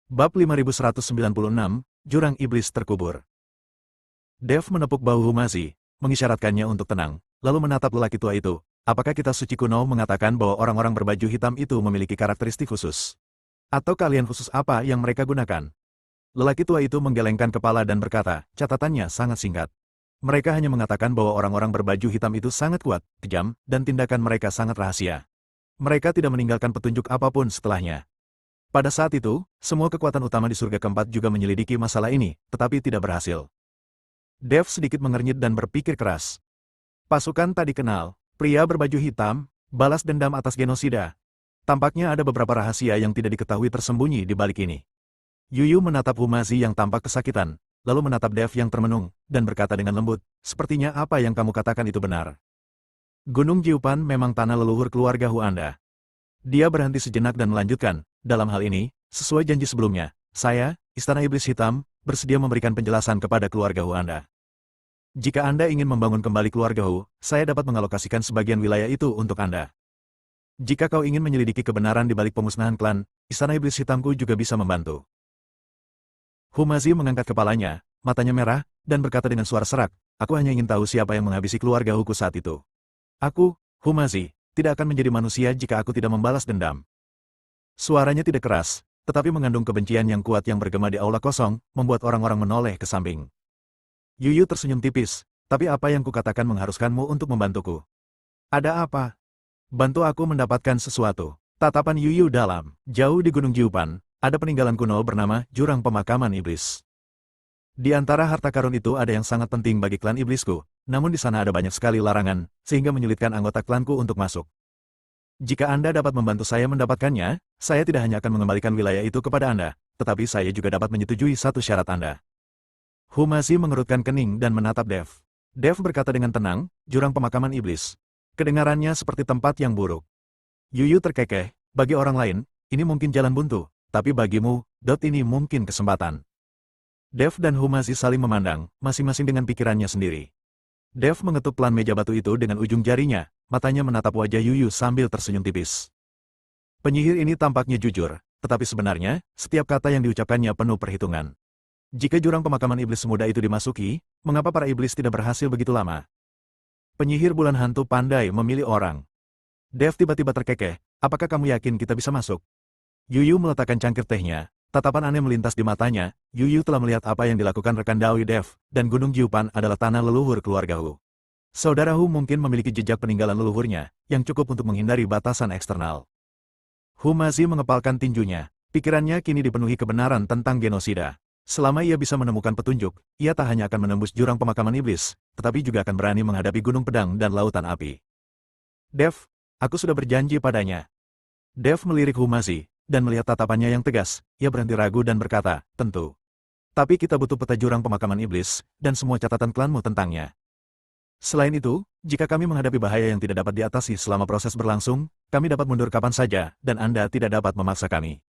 Bab 5196, Jurang Iblis Terkubur. Dev menepuk bahu Humazi, mengisyaratkannya untuk tenang, lalu menatap lelaki tua itu. Apakah kitab suci kuno mengatakan bahwa orang-orang berbaju hitam itu memiliki karakteristik khusus? Atau kalian khusus apa yang mereka gunakan? Lelaki tua itu menggelengkan kepala dan berkata, catatannya sangat singkat. Mereka hanya mengatakan bahwa orang-orang berbaju hitam itu sangat kuat, kejam, dan tindakan mereka sangat rahasia. Mereka tidak meninggalkan petunjuk apapun setelahnya. Pada saat itu, semua kekuatan utama di surga keempat juga menyelidiki masalah ini, tetapi tidak berhasil. Dev sedikit mengernyit dan berpikir keras. Pasukan tak dikenal, pria berbaju hitam, balas dendam atas genosida. Tampaknya ada beberapa rahasia yang tidak diketahui tersembunyi di balik ini. Yuyu menatap Humazi yang tampak kesakitan, lalu menatap Dev yang termenung, dan berkata dengan lembut, sepertinya apa yang kamu katakan itu benar. Gunung Jiupan memang tanah leluhur keluarga Hu Anda. Dia berhenti sejenak dan melanjutkan, dalam hal ini, sesuai janji sebelumnya, saya, Istana Iblis Hitam, bersedia memberikan penjelasan kepada keluarga Hu Anda. Jika Anda ingin membangun kembali keluarga Hu, saya dapat mengalokasikan sebagian wilayah itu untuk Anda. Jika kau ingin menyelidiki kebenaran di balik pemusnahan klan, Istana Iblis Hitamku juga bisa membantu. Humazi mengangkat kepalanya, matanya merah, dan berkata dengan suara serak, aku hanya ingin tahu siapa yang menghabisi keluarga Huku saat itu. Aku, Humazi, tidak akan menjadi manusia jika aku tidak membalas dendam. Suaranya tidak keras, tetapi mengandung kebencian yang kuat yang bergema di aula kosong, membuat orang-orang menoleh ke samping. Yuyu tersenyum tipis, tapi apa yang kukatakan mengharuskanmu untuk membantuku? Ada apa? Bantu aku mendapatkan sesuatu. Tatapan Yuyu dalam. Jauh di Gunung Jiupan, ada peninggalan kuno bernama Jurang Pemakaman Iblis. Di antara harta karun itu ada yang sangat penting bagi klan iblisku, namun di sana ada banyak sekali larangan, sehingga menyulitkan anggota klanku untuk masuk. Jika Anda dapat membantu saya mendapatkannya, saya tidak hanya akan mengembalikan wilayah itu kepada Anda, tetapi saya juga dapat menyetujui satu syarat Anda. Humazi mengerutkan kening dan menatap Dev. Dev berkata dengan tenang, Jurang Pemakaman Iblis. Kedengarannya seperti tempat yang buruk. Yuyu terkekeh, bagi orang lain, ini mungkin jalan buntu, tapi bagimu, ini mungkin kesempatan. Dev dan Humazi saling memandang, masing-masing dengan pikirannya sendiri. Dev mengetuk pelan meja batu itu dengan ujung jarinya, matanya menatap wajah Yuyu sambil tersenyum tipis. Penyihir ini tampaknya jujur, tetapi sebenarnya, setiap kata yang diucapkannya penuh perhitungan. Jika jurang pemakaman iblis semudah itu dimasuki, mengapa para iblis tidak berhasil begitu lama? Penyihir bulan hantu pandai memilih orang. Dev tiba-tiba terkekeh, apakah kamu yakin kita bisa masuk? Yuyu meletakkan cangkir tehnya. Tatapan aneh melintas di matanya, Yuyu telah melihat apa yang dilakukan rekan Dawi Dev, dan Gunung Jiupan adalah tanah leluhur keluarga Hu. Saudara Hu mungkin memiliki jejak peninggalan leluhurnya, yang cukup untuk menghindari batasan eksternal. Humazi mengepalkan tinjunya, pikirannya kini dipenuhi kebenaran tentang genosida. Selama ia bisa menemukan petunjuk, ia tak hanya akan menembus jurang pemakaman iblis, tetapi juga akan berani menghadapi gunung pedang dan lautan api. Dev, aku sudah berjanji padanya. Dev melirik Humazi, dan melihat tatapannya yang tegas, ia berhenti ragu dan berkata, tentu. Tapi kita butuh peta jurang pemakaman iblis, dan semua catatan klanmu tentangnya. Selain itu, jika kami menghadapi bahaya yang tidak dapat diatasi selama proses berlangsung, kami dapat mundur kapan saja, dan Anda tidak dapat memaksa kami.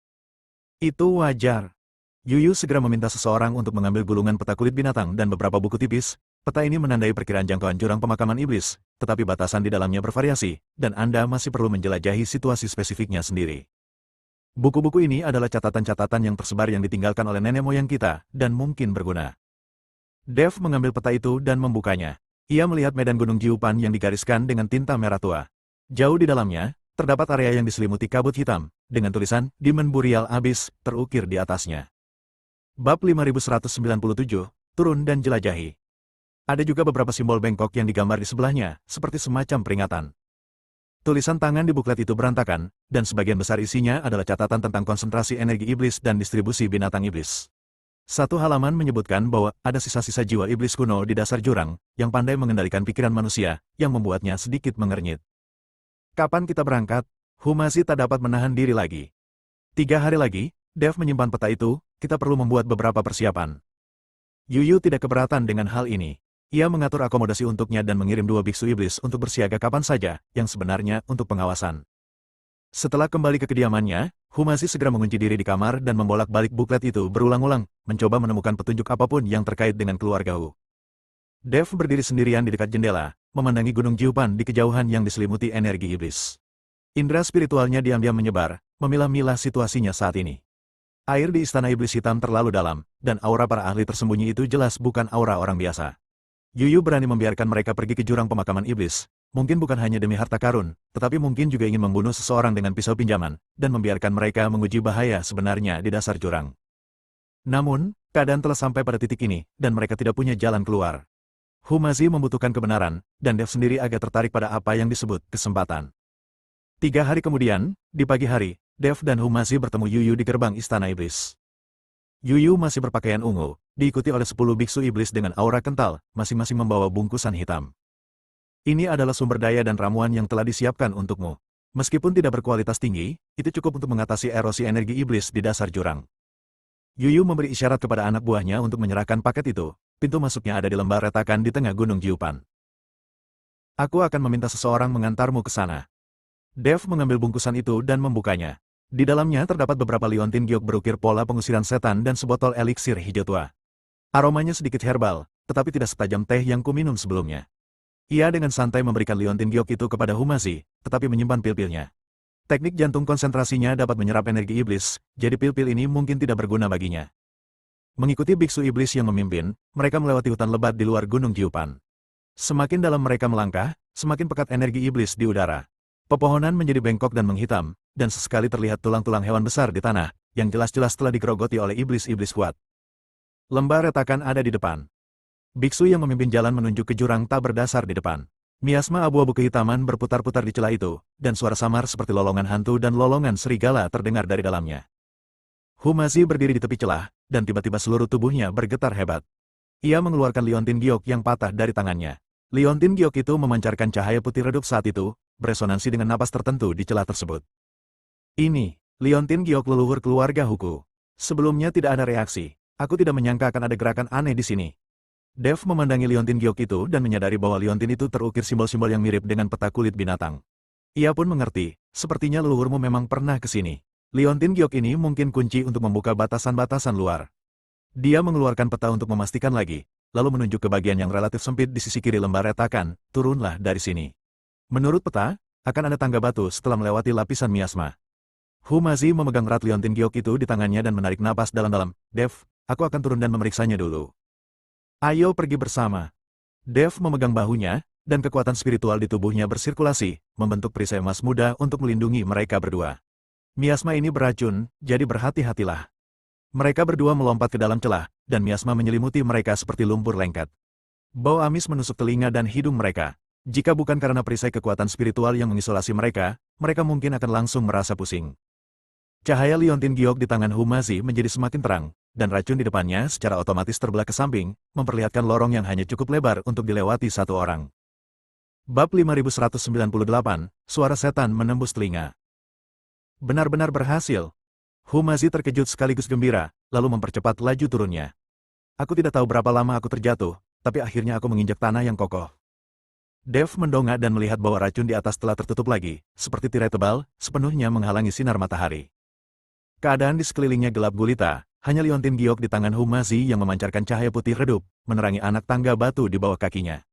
Itu wajar. Yuyu segera meminta seseorang untuk mengambil gulungan peta kulit binatang dan beberapa buku tipis. Peta ini menandai perkiraan jangkauan jurang pemakaman iblis, tetapi batasan di dalamnya bervariasi, dan Anda masih perlu menjelajahi situasi spesifiknya sendiri. Buku-buku ini adalah catatan-catatan yang tersebar yang ditinggalkan oleh nenek moyang kita, dan mungkin berguna. Dev mengambil peta itu dan membukanya. Ia melihat medan gunung Jiupan yang digariskan dengan tinta merah tua. Jauh di dalamnya, terdapat area yang diselimuti kabut hitam, dengan tulisan, Demon Burial Abyss, terukir di atasnya. Bab 5197, turun dan jelajahi. Ada juga beberapa simbol bengkok yang digambar di sebelahnya, seperti semacam peringatan. Tulisan tangan di buklet itu berantakan, dan sebagian besar isinya adalah catatan tentang konsentrasi energi iblis dan distribusi binatang iblis. Satu halaman menyebutkan bahwa ada sisa-sisa jiwa iblis kuno di dasar jurang, yang pandai mengendalikan pikiran manusia, yang membuatnya sedikit mengernyit. Kapan kita berangkat? Humazi tak dapat menahan diri lagi. 3 hari lagi, Dev menyimpan peta itu, kita perlu membuat beberapa persiapan. Yuyu tidak keberatan dengan hal ini. Ia mengatur akomodasi untuknya dan mengirim 2 biksu iblis untuk bersiaga kapan saja, yang sebenarnya untuk pengawasan. Setelah kembali ke kediamannya, Humazi segera mengunci diri di kamar dan membolak-balik buklet itu berulang-ulang, mencoba menemukan petunjuk apapun yang terkait dengan keluarga Hu. Dev berdiri sendirian di dekat jendela, memandangi Gunung Jiupan di kejauhan yang diselimuti energi iblis. Indra spiritualnya diam-diam menyebar, memilah-milah situasinya saat ini. Air di istana iblis hitam terlalu dalam, dan aura para ahli tersembunyi itu jelas bukan aura orang biasa. Yuyu berani membiarkan mereka pergi ke jurang pemakaman iblis, mungkin bukan hanya demi harta karun, tetapi mungkin juga ingin membunuh seseorang dengan pisau pinjaman, dan membiarkan mereka menguji bahaya sebenarnya di dasar jurang. Namun, keadaan telah sampai pada titik ini, dan mereka tidak punya jalan keluar. Humazi membutuhkan kebenaran, dan Dev sendiri agak tertarik pada apa yang disebut kesempatan. 3 hari kemudian, di pagi hari, Dev dan Humazi bertemu Yuyu di gerbang istana iblis. Yuyu masih berpakaian ungu, diikuti oleh 10 biksu iblis dengan aura kental, masing-masing membawa bungkusan hitam. Ini adalah sumber daya dan ramuan yang telah disiapkan untukmu. Meskipun tidak berkualitas tinggi, itu cukup untuk mengatasi erosi energi iblis di dasar jurang. Yuyu memberi isyarat kepada anak buahnya untuk menyerahkan paket itu. Pintu masuknya ada di lembah retakan di tengah gunung Jiupan. Aku akan meminta seseorang mengantarmu ke sana. Dev mengambil bungkusan itu dan membukanya. Di dalamnya terdapat beberapa liontin giok berukir pola pengusiran setan dan sebotol eliksir hijau tua. Aromanya sedikit herbal, tetapi tidak setajam teh yang kuminum sebelumnya. Ia dengan santai memberikan liontin giok itu kepada Humazi, tetapi menyimpan pil-pilnya. Teknik jantung konsentrasinya dapat menyerap energi iblis, jadi pil-pil ini mungkin tidak berguna baginya. Mengikuti biksu iblis yang memimpin, mereka melewati hutan lebat di luar gunung Jiupan. Semakin dalam mereka melangkah, semakin pekat energi iblis di udara. Pepohonan menjadi bengkok dan menghitam, dan sesekali terlihat tulang-tulang hewan besar di tanah, yang jelas-jelas telah digerogoti oleh iblis-iblis kuat. Lembah retakan ada di depan. Biksu yang memimpin jalan menunjuk ke jurang tak berdasar di depan. Miasma abu-abu kehitaman berputar-putar di celah itu, dan suara samar seperti lolongan hantu dan lolongan serigala terdengar dari dalamnya. Humazi berdiri di tepi celah, dan tiba-tiba seluruh tubuhnya bergetar hebat. Ia mengeluarkan liontin giok yang patah dari tangannya. Liontin giok itu memancarkan cahaya putih redup saat itu, beresonansi dengan napas tertentu di celah tersebut. Ini, liontin giok leluhur keluarga Huku. Sebelumnya tidak ada reaksi. Aku tidak menyangka akan ada gerakan aneh di sini. Dev memandangi liontin giok itu dan menyadari bahwa liontin itu terukir simbol-simbol yang mirip dengan peta kulit binatang. Ia pun mengerti, sepertinya leluhurmu memang pernah ke sini. Liontin giok ini mungkin kunci untuk membuka batasan-batasan luar. Dia mengeluarkan peta untuk memastikan lagi, lalu menunjuk ke bagian yang relatif sempit di sisi kiri lembah retakan, turunlah dari sini. Menurut peta, akan ada tangga batu setelah melewati lapisan miasma. Humazi memegang erat liontin giok itu di tangannya dan menarik napas dalam-dalam. Dev, aku akan turun dan memeriksanya dulu. Ayo pergi bersama. Dev memegang bahunya, dan kekuatan spiritual di tubuhnya bersirkulasi, membentuk perisai emas muda untuk melindungi mereka berdua. Miasma ini beracun, jadi berhati-hatilah. Mereka berdua melompat ke dalam celah, dan miasma menyelimuti mereka seperti lumpur lengket. Bau amis menusuk telinga dan hidung mereka. Jika bukan karena perisai kekuatan spiritual yang mengisolasi mereka, mereka mungkin akan langsung merasa pusing. Cahaya liontin giok di tangan Humazi menjadi semakin terang, dan racun di depannya secara otomatis terbelah ke samping, memperlihatkan lorong yang hanya cukup lebar untuk dilewati satu orang. Bab 5198, Suara Setan Menembus Telinga. Benar-benar berhasil. Humazi terkejut sekaligus gembira, lalu mempercepat laju turunnya. Aku tidak tahu berapa lama aku terjatuh, tapi akhirnya aku menginjak tanah yang kokoh. Dev mendongak dan melihat bahwa racun di atas telah tertutup lagi, seperti tirai tebal, sepenuhnya menghalangi sinar matahari. Keadaan di sekelilingnya gelap gulita, hanya liontin giok di tangan Humazi yang memancarkan cahaya putih redup, menerangi anak tangga batu di bawah kakinya.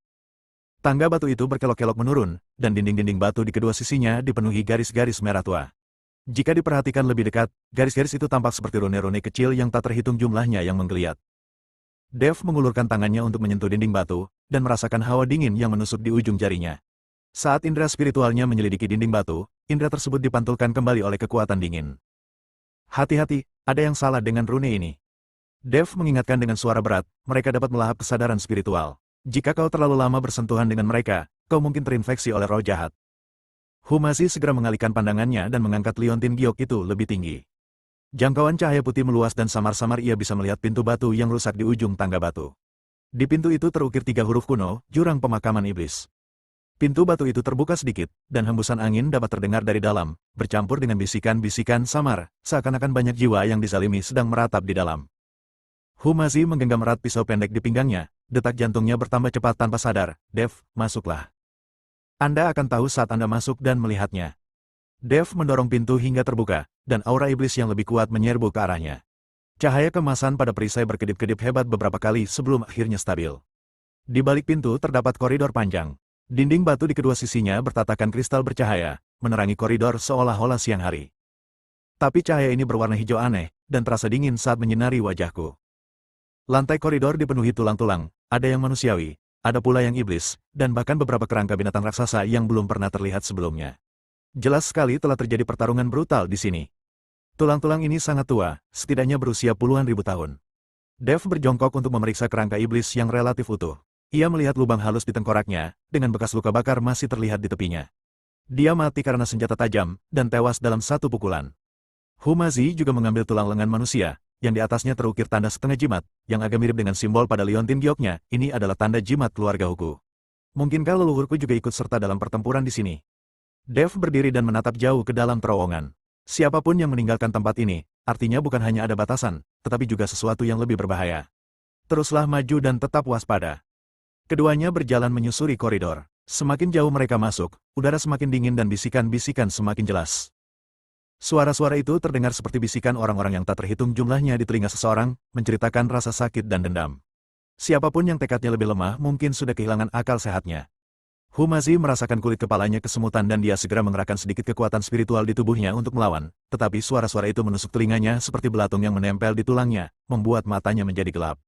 Tangga batu itu berkelok-kelok menurun, dan dinding-dinding batu di kedua sisinya dipenuhi garis-garis merah tua. Jika diperhatikan lebih dekat, garis-garis itu tampak seperti rune-rune kecil yang tak terhitung jumlahnya yang menggeliat. Dev mengulurkan tangannya untuk menyentuh dinding batu, dan merasakan hawa dingin yang menusuk di ujung jarinya. Saat indera spiritualnya menyelidiki dinding batu, indera tersebut dipantulkan kembali oleh kekuatan dingin. Hati-hati, ada yang salah dengan rune ini. Dev mengingatkan dengan suara berat, mereka dapat melahap kesadaran spiritual. Jika kau terlalu lama bersentuhan dengan mereka, kau mungkin terinfeksi oleh roh jahat. Humazi segera mengalihkan pandangannya dan mengangkat liontin giok itu lebih tinggi. Jangkauan cahaya putih meluas dan samar-samar ia bisa melihat pintu batu yang rusak di ujung tangga batu. Di pintu itu terukir 3 huruf kuno, Jurang Pemakaman Iblis. Pintu batu itu terbuka sedikit, dan hembusan angin dapat terdengar dari dalam, bercampur dengan bisikan-bisikan samar, seakan-akan banyak jiwa yang dizalimi sedang meratap di dalam. Humazi menggenggam erat pisau pendek di pinggangnya, detak jantungnya bertambah cepat tanpa sadar. Dev, masuklah. Anda akan tahu saat Anda masuk dan melihatnya. Dev mendorong pintu hingga terbuka, dan aura iblis yang lebih kuat menyerbu ke arahnya. Cahaya kemasan pada perisai berkedip-kedip hebat beberapa kali sebelum akhirnya stabil. Di balik pintu terdapat koridor panjang. Dinding batu di kedua sisinya bertatakan kristal bercahaya, menerangi koridor seolah-olah siang hari. Tapi cahaya ini berwarna hijau aneh, dan terasa dingin saat menyinari wajahku. Lantai koridor dipenuhi tulang-tulang, ada yang manusiawi, ada pula yang iblis, dan bahkan beberapa kerangka binatang raksasa yang belum pernah terlihat sebelumnya. Jelas sekali telah terjadi pertarungan brutal di sini. Tulang-tulang ini sangat tua, setidaknya berusia puluhan ribu tahun. Dev berjongkok untuk memeriksa kerangka iblis yang relatif utuh. Ia melihat lubang halus di tengkoraknya, dengan bekas luka bakar masih terlihat di tepinya. Dia mati karena senjata tajam, dan tewas dalam satu pukulan. Humazi juga mengambil tulang lengan manusia, yang di atasnya terukir tanda setengah jimat, yang agak mirip dengan simbol pada liontin gioknya. Ini adalah tanda jimat keluarga Huku. Mungkinkah leluhurku juga ikut serta dalam pertempuran di sini? Dev berdiri dan menatap jauh ke dalam terowongan. Siapapun yang meninggalkan tempat ini, artinya bukan hanya ada batasan, tetapi juga sesuatu yang lebih berbahaya. Teruslah maju dan tetap waspada. Keduanya berjalan menyusuri koridor. Semakin jauh mereka masuk, udara semakin dingin dan bisikan-bisikan semakin jelas. Suara-suara itu terdengar seperti bisikan orang-orang yang tak terhitung jumlahnya di telinga seseorang, menceritakan rasa sakit dan dendam. Siapapun yang tekadnya lebih lemah mungkin sudah kehilangan akal sehatnya. Humazi merasakan kulit kepalanya kesemutan dan dia segera mengerahkan sedikit kekuatan spiritual di tubuhnya untuk melawan, tetapi suara-suara itu menusuk telinganya seperti belatung yang menempel di tulangnya, membuat matanya menjadi gelap.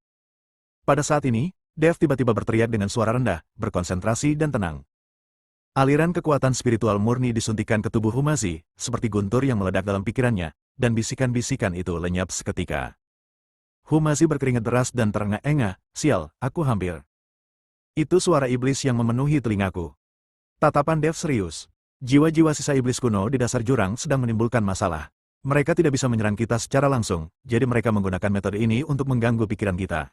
Pada saat ini, Dev tiba-tiba berteriak dengan suara rendah, berkonsentrasi dan tenang. Aliran kekuatan spiritual murni disuntikkan ke tubuh Humazi, seperti guntur yang meledak dalam pikirannya, dan bisikan-bisikan itu lenyap seketika. Humazi berkeringat deras dan terengah-engah, sial, aku hampir. Itu suara iblis yang memenuhi telingaku. Tatapan Dev serius. Jiwa-jiwa sisa iblis kuno di dasar jurang sedang menimbulkan masalah. Mereka tidak bisa menyerang kita secara langsung, jadi mereka menggunakan metode ini untuk mengganggu pikiran kita.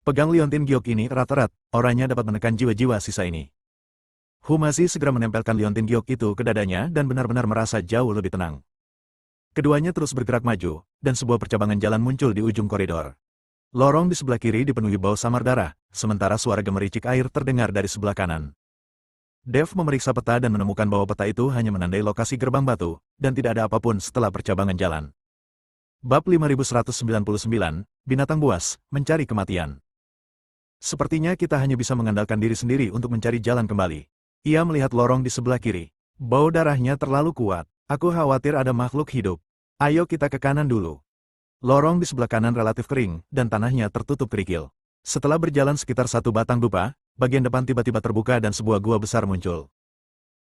Pegang liontin giok ini erat-erat, auranya dapat menekan jiwa-jiwa sisa ini. Humazi segera menempelkan liontin giok itu ke dadanya dan benar-benar merasa jauh lebih tenang. Keduanya terus bergerak maju, dan sebuah percabangan jalan muncul di ujung koridor. Lorong di sebelah kiri dipenuhi bau samar darah, sementara suara gemericik air terdengar dari sebelah kanan. Dev memeriksa peta dan menemukan bahwa peta itu hanya menandai lokasi gerbang batu, dan tidak ada apapun setelah percabangan jalan. Bab 5199, Binatang Buas, Mencari Kematian. Sepertinya kita hanya bisa mengandalkan diri sendiri untuk mencari jalan kembali. Ia melihat lorong di sebelah kiri. Bau darahnya terlalu kuat. Aku khawatir ada makhluk hidup. Ayo kita ke kanan dulu. Lorong di sebelah kanan relatif kering, dan tanahnya tertutup kerikil. Setelah berjalan sekitar satu batang dupa, bagian depan tiba-tiba terbuka dan sebuah gua besar muncul.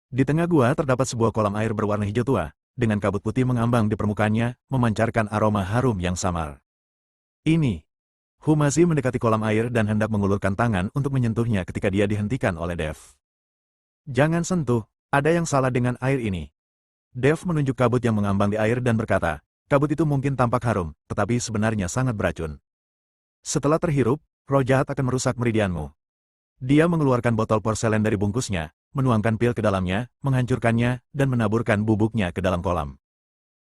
Di tengah gua terdapat sebuah kolam air berwarna hijau tua, dengan kabut putih mengambang di permukaannya, memancarkan aroma harum yang samar. Ini. Humazi mendekati kolam air dan hendak mengulurkan tangan untuk menyentuhnya ketika dia dihentikan oleh Dev. Jangan sentuh, ada yang salah dengan air ini. Dev menunjuk kabut yang mengambang di air dan berkata, kabut itu mungkin tampak harum, tetapi sebenarnya sangat beracun. Setelah terhirup, roh jahat akan merusak meridianmu. Dia mengeluarkan botol porselen dari bungkusnya, menuangkan pil ke dalamnya, menghancurkannya, dan menaburkan bubuknya ke dalam kolam.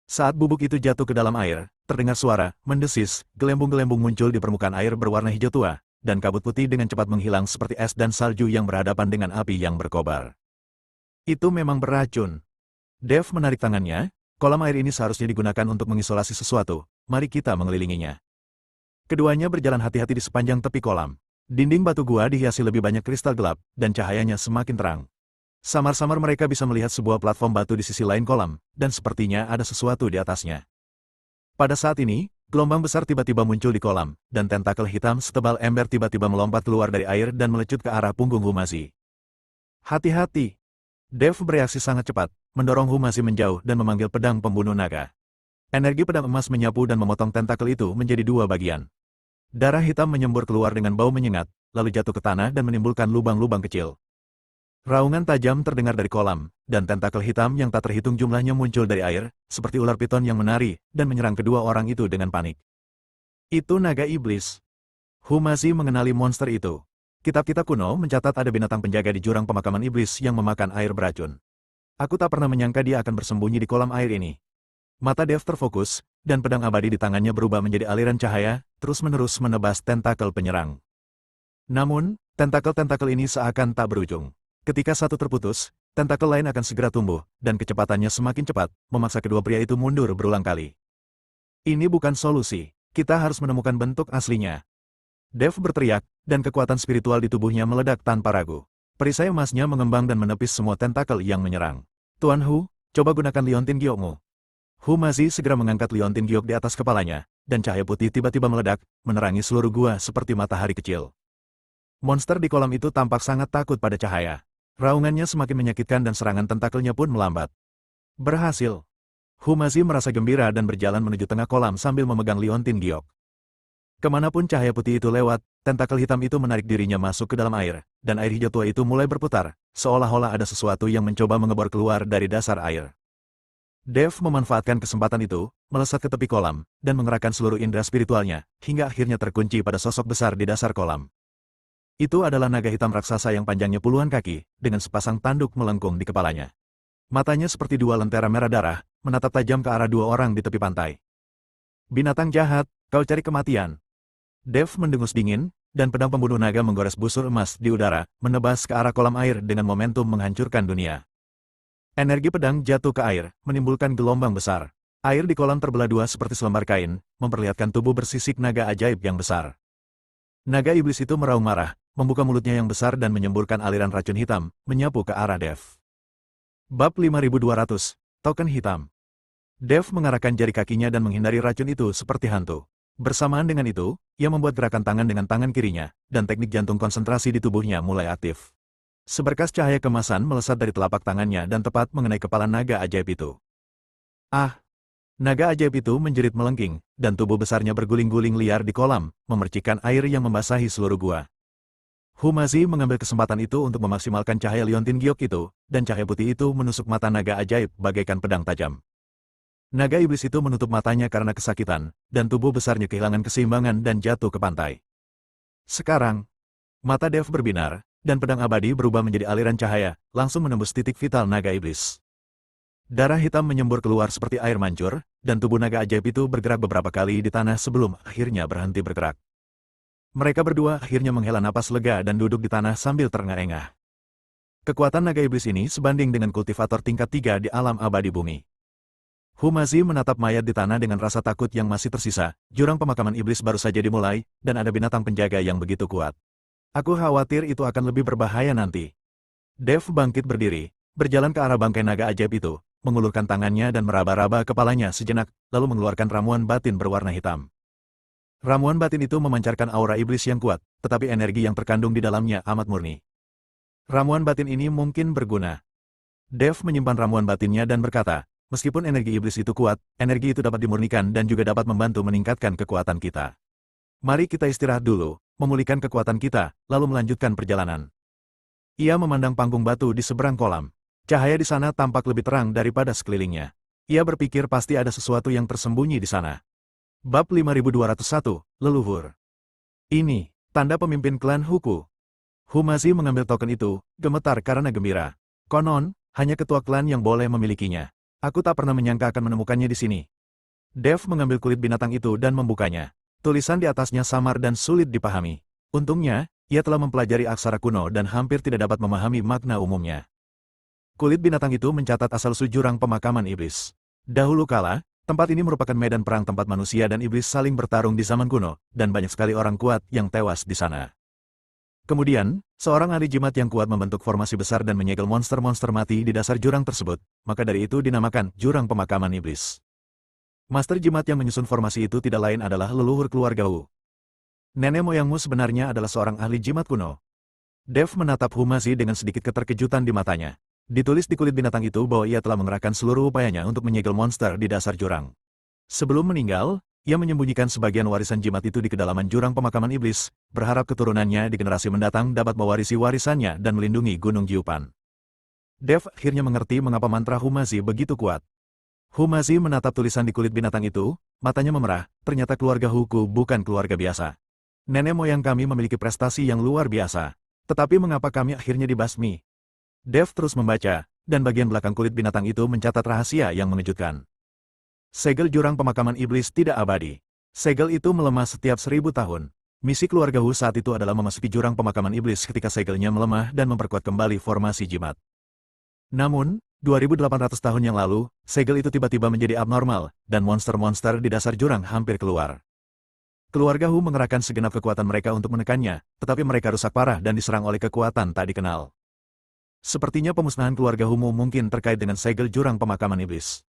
Saat bubuk itu jatuh ke dalam air, terdengar suara, mendesis, gelembung-gelembung muncul di permukaan air berwarna hijau tua, dan kabut putih dengan cepat menghilang seperti es dan salju yang berhadapan dengan api yang berkobar. Itu memang beracun. Dev menarik tangannya. Kolam air ini seharusnya digunakan untuk mengisolasi sesuatu, mari kita mengelilinginya. Keduanya berjalan hati-hati di sepanjang tepi kolam. Dinding batu gua dihiasi lebih banyak kristal gelap, dan cahayanya semakin terang. Samar-samar mereka bisa melihat sebuah platform batu di sisi lain kolam, dan sepertinya ada sesuatu di atasnya. Pada saat ini, gelombang besar tiba-tiba muncul di kolam, dan tentakel hitam setebal ember tiba-tiba melompat keluar dari air dan melecut ke arah punggung Humazi. Hati-hati! Dev bereaksi sangat cepat, mendorong Humazi menjauh dan memanggil pedang pembunuh naga. Energi pedang emas menyapu dan memotong tentakel itu menjadi dua bagian. Darah hitam menyembur keluar dengan bau menyengat, lalu jatuh ke tanah dan menimbulkan lubang-lubang kecil. Raungan tajam terdengar dari kolam, dan tentakel hitam yang tak terhitung jumlahnya muncul dari air, seperti ular piton yang menari, dan menyerang kedua orang itu dengan panik. Itu naga iblis. Humazi mengenali monster itu. Kitab-kitab kuno mencatat ada binatang penjaga di jurang pemakaman iblis yang memakan air beracun. Aku tak pernah menyangka dia akan bersembunyi di kolam air ini. Mata Dev terfokus, dan pedang abadi di tangannya berubah menjadi aliran cahaya, terus-menerus menebas tentakel penyerang. Namun, tentakel-tentakel ini seakan tak berujung. Ketika satu terputus, tentakel lain akan segera tumbuh, dan kecepatannya semakin cepat, memaksa kedua pria itu mundur berulang kali. Ini bukan solusi, kita harus menemukan bentuk aslinya. Dev berteriak, dan kekuatan spiritual di tubuhnya meledak tanpa ragu. Perisai emasnya mengembang dan menepis semua tentakel yang menyerang. Tuan Hu, coba gunakan liontin giokmu. Humazi segera mengangkat liontin giok di atas kepalanya, dan cahaya putih tiba-tiba meledak, menerangi seluruh gua seperti matahari kecil. Monster di kolam itu tampak sangat takut pada cahaya. Raungannya semakin menyakitkan dan serangan tentakelnya pun melambat. Berhasil. Humazi merasa gembira dan berjalan menuju tengah kolam sambil memegang liontin giok. Kemanapun cahaya putih itu lewat, tentakel hitam itu menarik dirinya masuk ke dalam air, dan air hijau tua itu mulai berputar, seolah-olah ada sesuatu yang mencoba mengebor keluar dari dasar air. Dev memanfaatkan kesempatan itu, melesat ke tepi kolam, dan mengerahkan seluruh indera spiritualnya, hingga akhirnya terkunci pada sosok besar di dasar kolam. Itu adalah naga hitam raksasa yang panjangnya puluhan kaki, dengan sepasang tanduk melengkung di kepalanya. Matanya seperti dua lentera merah darah, menatap tajam ke arah dua orang di tepi pantai. Binatang jahat, kau cari kematian. Dev mendengus dingin, dan pedang pembunuh naga menggores busur emas di udara, menebas ke arah kolam air dengan momentum menghancurkan dunia. Energi pedang jatuh ke air, menimbulkan gelombang besar. Air di kolam terbelah dua seperti selembar kain, memperlihatkan tubuh bersisik naga ajaib yang besar. Naga iblis itu meraung marah, membuka mulutnya yang besar dan menyemburkan aliran racun hitam, menyapu ke arah Dev. Bab 5200, Token Hitam. Dev mengarahkan jari kakinya dan menghindari racun itu seperti hantu. Bersamaan dengan itu, ia membuat gerakan tangan dengan tangan kirinya, dan teknik jantung konsentrasi di tubuhnya mulai aktif. Seberkas cahaya kemasan melesat dari telapak tangannya dan tepat mengenai kepala naga ajaib itu. Ah! Naga ajaib itu menjerit melengking, dan tubuh besarnya berguling-guling liar di kolam, memercikkan air yang membasahi seluruh gua. Humazi mengambil kesempatan itu untuk memaksimalkan cahaya liontin giok itu, dan cahaya putih itu menusuk mata naga ajaib bagaikan pedang tajam. Naga iblis itu menutup matanya karena kesakitan, dan tubuh besarnya kehilangan keseimbangan dan jatuh ke pantai. Sekarang, mata Dev berbinar, dan pedang abadi berubah menjadi aliran cahaya, langsung menembus titik vital naga iblis. Darah hitam menyembur keluar seperti air mancur, dan tubuh naga ajaib itu bergerak beberapa kali di tanah sebelum akhirnya berhenti bergerak. Mereka berdua akhirnya menghela napas lega dan duduk di tanah sambil terengah-engah. Kekuatan naga iblis ini sebanding dengan kultivator tingkat 3 di alam abadi bumi. Humazi menatap mayat di tanah dengan rasa takut yang masih tersisa. Jurang pemakaman iblis baru saja dimulai, dan ada binatang penjaga yang begitu kuat. Aku khawatir itu akan lebih berbahaya nanti. Dev bangkit berdiri, berjalan ke arah bangkai naga ajaib itu, mengulurkan tangannya dan meraba-raba kepalanya sejenak, lalu mengeluarkan ramuan batin berwarna hitam. Ramuan batin itu memancarkan aura iblis yang kuat, tetapi energi yang terkandung di dalamnya amat murni. Ramuan batin ini mungkin berguna. Dev menyimpan ramuan batinnya dan berkata, meskipun energi iblis itu kuat, energi itu dapat dimurnikan dan juga dapat membantu meningkatkan kekuatan kita. Mari kita istirahat dulu, memulihkan kekuatan kita, lalu melanjutkan perjalanan. Ia memandang panggung batu di seberang kolam. Cahaya di sana tampak lebih terang daripada sekelilingnya. Ia berpikir pasti ada sesuatu yang tersembunyi di sana. Bab 5201, Leluhur. Ini, tanda pemimpin klan Huku. Humazi mengambil token itu, gemetar karena gembira. Konon, hanya ketua klan yang boleh memilikinya. Aku tak pernah menyangka akan menemukannya di sini. Dev mengambil kulit binatang itu dan membukanya. Tulisan di atasnya samar dan sulit dipahami. Untungnya, ia telah mempelajari aksara kuno dan hampir tidak dapat memahami makna umumnya. Kulit binatang itu mencatat asal-usul jurang pemakaman iblis. Dahulu kala, tempat ini merupakan medan perang tempat manusia dan iblis saling bertarung di zaman kuno, dan banyak sekali orang kuat yang tewas di sana. Kemudian, seorang ahli jimat yang kuat membentuk formasi besar dan menyegel monster-monster mati di dasar jurang tersebut, maka dari itu dinamakan jurang pemakaman iblis. Master jimat yang menyusun formasi itu tidak lain adalah leluhur keluarga Wu. Nenek moyangmu sebenarnya adalah seorang ahli jimat kuno. Dev menatap Humazi dengan sedikit keterkejutan di matanya. Ditulis di kulit binatang itu bahwa ia telah mengerahkan seluruh upayanya untuk menyegel monster di dasar jurang. Sebelum meninggal, ia menyembunyikan sebagian warisan jimat itu di kedalaman jurang pemakaman iblis, berharap keturunannya di generasi mendatang dapat mewarisi warisannya dan melindungi Gunung Jiupan. Dev akhirnya mengerti mengapa mantra Humazi begitu kuat. Humazi menatap tulisan di kulit binatang itu, matanya memerah, ternyata keluarga Huku bukan keluarga biasa. Nenek moyang kami memiliki prestasi yang luar biasa. Tetapi mengapa kami akhirnya dibasmi? Dev terus membaca, dan bagian belakang kulit binatang itu mencatat rahasia yang mengejutkan. Segel jurang pemakaman iblis tidak abadi. Segel itu melemah setiap 1000 tahun. Misi keluarga Hu saat itu adalah memasuki jurang pemakaman iblis ketika segelnya melemah dan memperkuat kembali formasi jimat. Namun, 2800 tahun yang lalu, segel itu tiba-tiba menjadi abnormal, dan monster-monster di dasar jurang hampir keluar. Keluarga Hu mengerahkan segenap kekuatan mereka untuk menekannya, tetapi mereka rusak parah dan diserang oleh kekuatan tak dikenal. Sepertinya pemusnahan keluarga Hu mungkin terkait dengan segel jurang pemakaman iblis.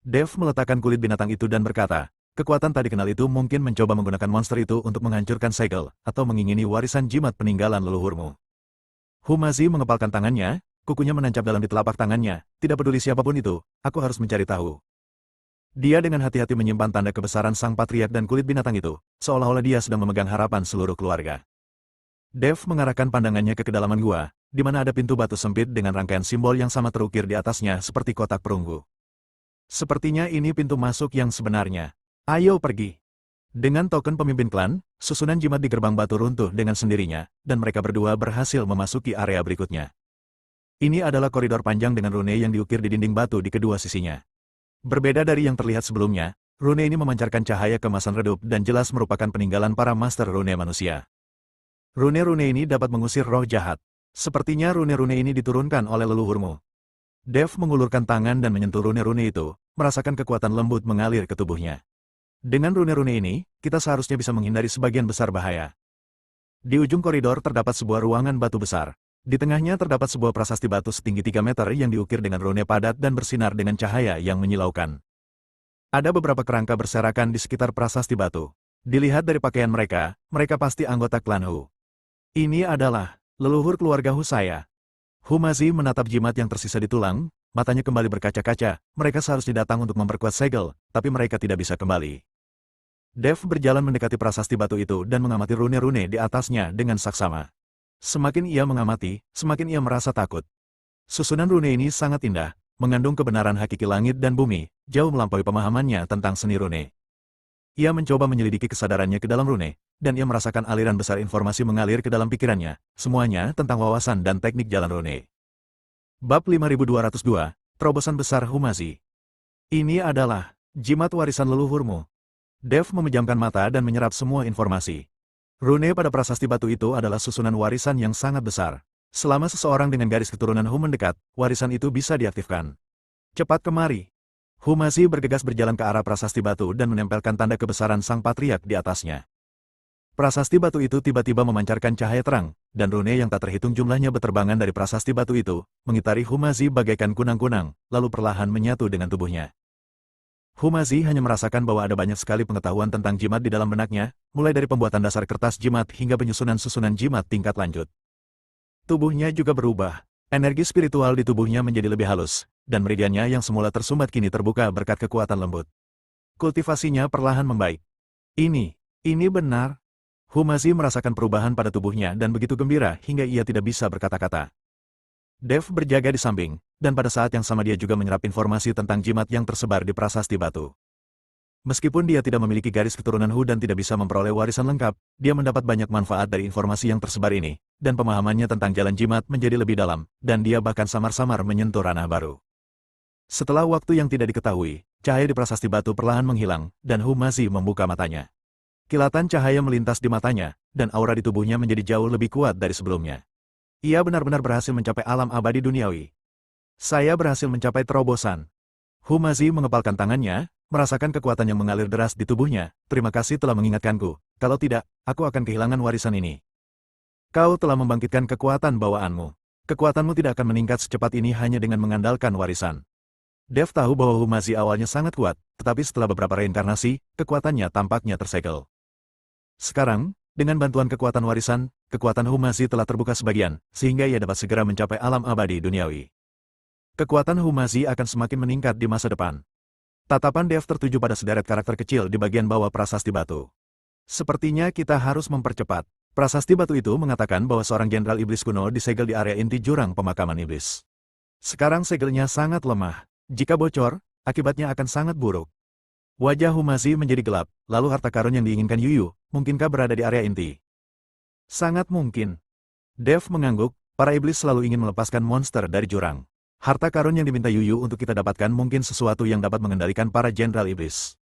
Dev meletakkan kulit binatang itu dan berkata, kekuatan tak dikenal itu mungkin mencoba menggunakan monster itu untuk menghancurkan segel, atau mengingini warisan jimat peninggalan leluhurmu. Humazi mengepalkan tangannya, kukunya menancap dalam di telapak tangannya, tidak peduli siapapun itu, aku harus mencari tahu. Dia dengan hati-hati menyimpan tanda kebesaran sang patriark dan kulit binatang itu, seolah-olah dia sedang memegang harapan seluruh keluarga. Dev mengarahkan pandangannya ke kedalaman gua, di mana ada pintu batu sempit dengan rangkaian simbol yang sama terukir di atasnya seperti kotak perunggu. Sepertinya ini pintu masuk yang sebenarnya. Ayo pergi. Dengan token pemimpin klan, susunan jimat di gerbang batu runtuh dengan sendirinya, dan mereka berdua berhasil memasuki area berikutnya. Ini adalah koridor panjang dengan rune yang diukir di dinding batu di kedua sisinya. Berbeda dari yang terlihat sebelumnya, rune ini memancarkan cahaya kemasan redup dan jelas merupakan peninggalan para master rune manusia. Rune-rune ini dapat mengusir roh jahat. Sepertinya rune-rune ini diturunkan oleh leluhurmu. Dev mengulurkan tangan dan menyentuh rune-rune itu, merasakan kekuatan lembut mengalir ke tubuhnya. Dengan rune-rune ini, kita seharusnya bisa menghindari sebagian besar bahaya. Di ujung koridor terdapat sebuah ruangan batu besar. Di tengahnya terdapat sebuah prasasti batu setinggi 3 meter yang diukir dengan rune padat dan bersinar dengan cahaya yang menyilaukan. Ada beberapa kerangka berserakan di sekitar prasasti batu. Dilihat dari pakaian mereka, mereka pasti anggota klan Hu. Ini adalah leluhur keluarga Hu saya. Humazi menatap jimat yang tersisa di tulang, matanya kembali berkaca-kaca, mereka seharusnya datang untuk memperkuat segel, tapi mereka tidak bisa kembali. Dev berjalan mendekati prasasti batu itu dan mengamati rune-rune di atasnya dengan saksama. Semakin ia mengamati, semakin ia merasa takut. Susunan rune ini sangat indah, mengandung kebenaran hakiki langit dan bumi, jauh melampaui pemahamannya tentang seni rune. Ia mencoba menyelidiki kesadarannya ke dalam rune, dan ia merasakan aliran besar informasi mengalir ke dalam pikirannya, semuanya tentang wawasan dan teknik jalan rune. Bab 5202, Terobosan Besar Humazi. Ini adalah jimat warisan leluhurmu. Dev memejamkan mata dan menyerap semua informasi. Rune pada prasasti batu itu adalah susunan warisan yang sangat besar. Selama seseorang dengan garis keturunan Hu mendekat, warisan itu bisa diaktifkan. Cepat kemari. Humazi bergegas berjalan ke arah prasasti batu dan menempelkan tanda kebesaran sang patriark di atasnya. Prasasti batu itu tiba-tiba memancarkan cahaya terang, dan rune yang tak terhitung jumlahnya berterbangan dari prasasti batu itu, mengitari Humazi bagaikan kunang-kunang, lalu perlahan menyatu dengan tubuhnya. Humazi hanya merasakan bahwa ada banyak sekali pengetahuan tentang jimat di dalam benaknya, mulai dari pembuatan dasar kertas jimat hingga penyusunan susunan jimat tingkat lanjut. Tubuhnya juga berubah. Energi spiritual di tubuhnya menjadi lebih halus, dan meridiannya yang semula tersumbat kini terbuka berkat kekuatan lembut. Kultivasinya perlahan membaik. Ini benar. Humazi merasakan perubahan pada tubuhnya dan begitu gembira hingga ia tidak bisa berkata-kata. Dev berjaga di samping, dan pada saat yang sama dia juga menyerap informasi tentang jimat yang tersebar di prasasti batu. Meskipun dia tidak memiliki garis keturunan Hu dan tidak bisa memperoleh warisan lengkap, dia mendapat banyak manfaat dari informasi yang tersebar ini, dan pemahamannya tentang jalan jimat menjadi lebih dalam, dan dia bahkan samar-samar menyentuh ranah baru. Setelah waktu yang tidak diketahui, cahaya di prasasti batu perlahan menghilang, dan Humazi membuka matanya. Kilatan cahaya melintas di matanya, dan aura di tubuhnya menjadi jauh lebih kuat dari sebelumnya. Ia benar-benar berhasil mencapai alam abadi duniawi. Saya berhasil mencapai terobosan. Humazi mengepalkan tangannya, merasakan kekuatan yang mengalir deras di tubuhnya. Terima kasih telah mengingatkanku. Kalau tidak, aku akan kehilangan warisan ini. Kau telah membangkitkan kekuatan bawaanmu. Kekuatanmu tidak akan meningkat secepat ini hanya dengan mengandalkan warisan. Dev tahu bahwa Humazi awalnya sangat kuat, tetapi setelah beberapa reinkarnasi, kekuatannya tampaknya tersegel. Sekarang, dengan bantuan kekuatan warisan, kekuatan Humazi telah terbuka sebagian, sehingga ia dapat segera mencapai alam abadi duniawi. Kekuatan Humazi akan semakin meningkat di masa depan. Tatapan Dev tertuju pada sederet karakter kecil di bagian bawah prasasti batu. Sepertinya kita harus mempercepat. Prasasti batu itu mengatakan bahwa seorang jenderal iblis kuno disegel di area inti jurang pemakaman iblis. Sekarang segelnya sangat lemah. Jika bocor, akibatnya akan sangat buruk. Wajah Humazi menjadi gelap, lalu harta karun yang diinginkan Yuyu, mungkinkah berada di area inti? Sangat mungkin. Dev mengangguk, para iblis selalu ingin melepaskan monster dari jurang. Harta karun yang diminta Yuyu untuk kita dapatkan mungkin sesuatu yang dapat mengendalikan para jenderal iblis.